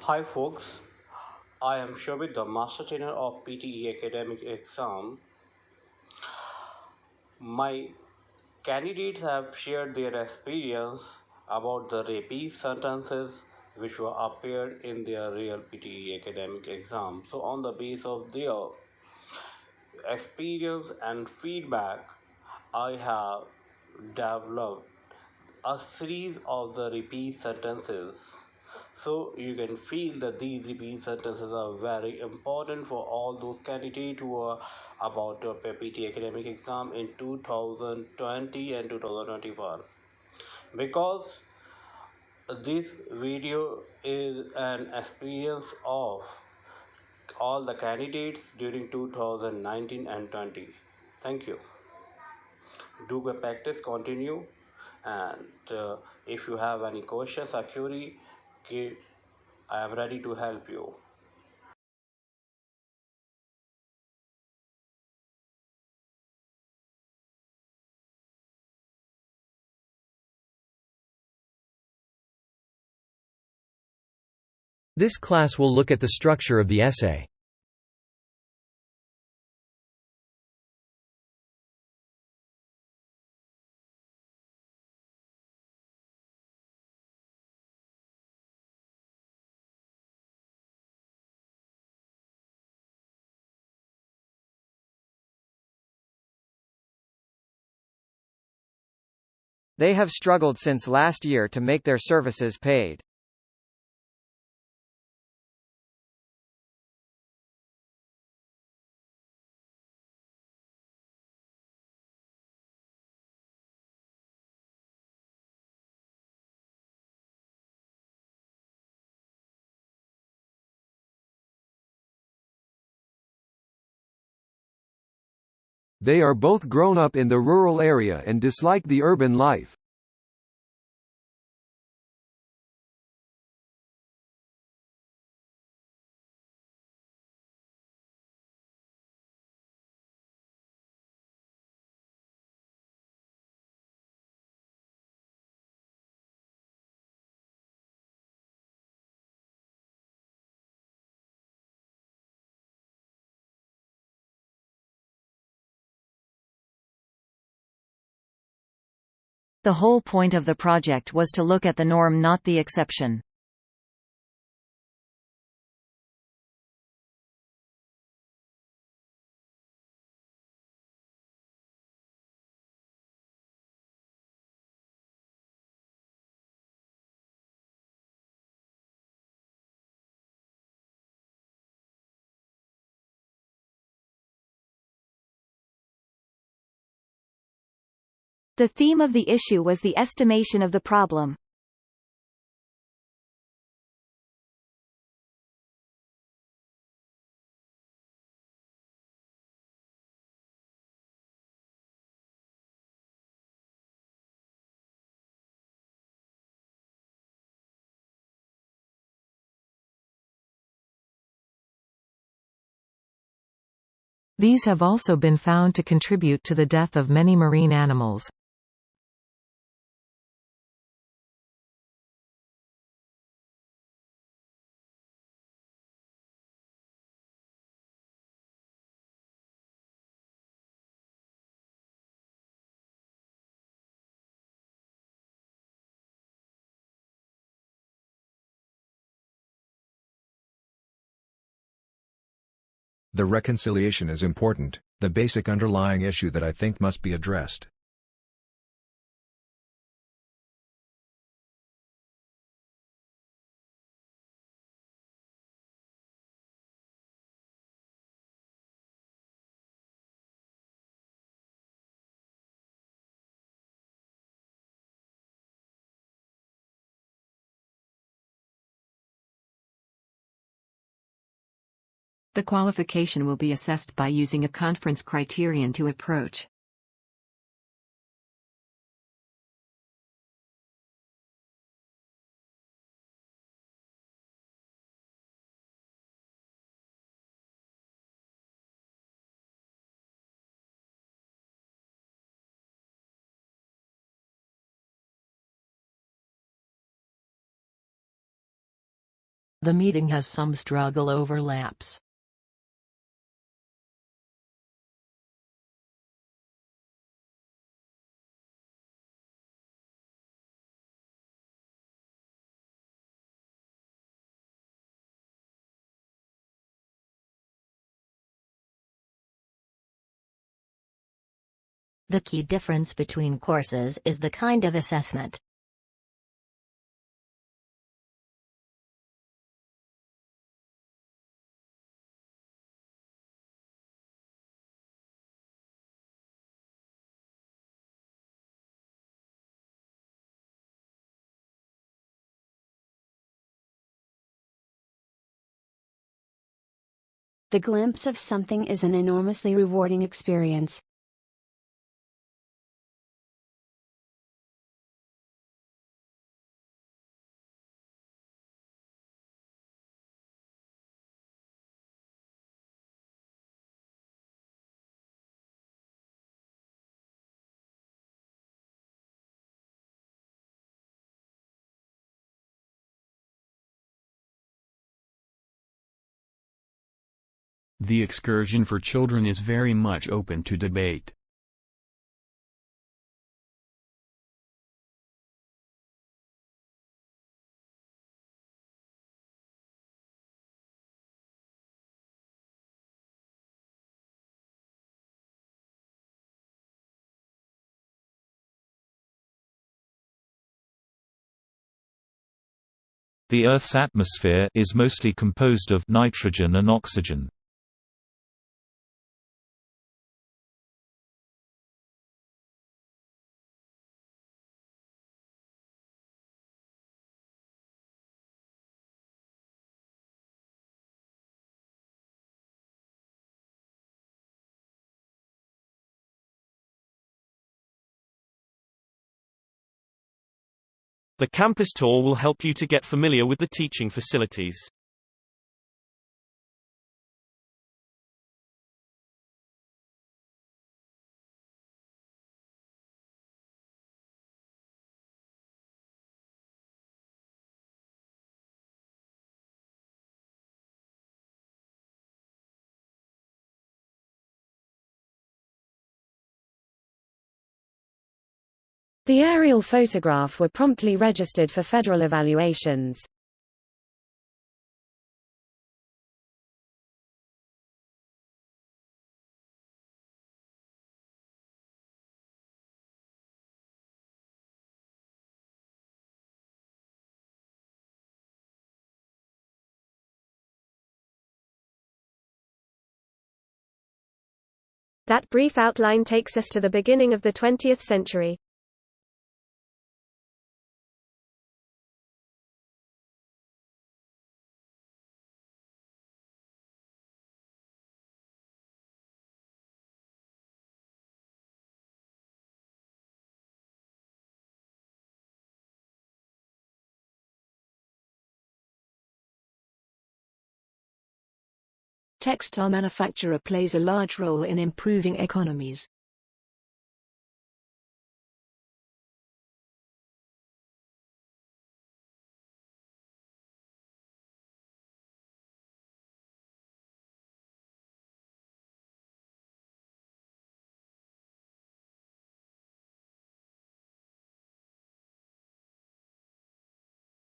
Hi folks, I am Shobit, the Master Trainer of PTE Academic exam. My candidates have shared their experience about the repeat sentences which were appeared in their real PTE Academic exam. So on the basis of their experience and feedback, I have developed a series of the repeat sentences, so you can feel that these repeat sentences are very important for all those candidates who are about to appear PT academic exam in 2020 and 2021, because this video is an experience of all the candidates during 2019 and 20. Thank you. Do the practice, continue, and if you have any questions or query, I am ready to help you. This class will look at the structure of the essay. They have struggled since last year to make their services paid. They are both grown up in the rural area and dislike the urban life. The whole point of the project was to look at the norm, not the exception. The theme of the issue was the estimation of the problem. These have also been found to contribute to the death of many marine animals. The reconciliation is important, the basic underlying issue that I think must be addressed. The qualification will be assessed by using a conference criterion to approach. The meeting has some struggle overlaps. The key difference between courses is the kind of assessment. The glimpse of something is an enormously rewarding experience. The excursion for children is very much open to debate. The Earth's atmosphere is mostly composed of nitrogen and oxygen. The campus tour will help you to get familiar with the teaching facilities. The aerial photograph were promptly registered for federal evaluations. That brief outline takes us to the beginning of the 20th century. Textile manufacture plays a large role in improving economies.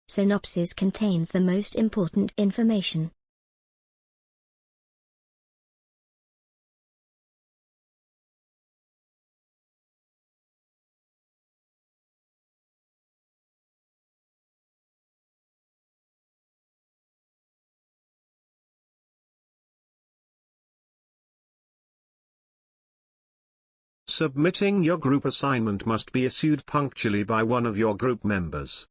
Synopsis contains the most important information. Submitting your group assignment must be issued punctually by one of your group members.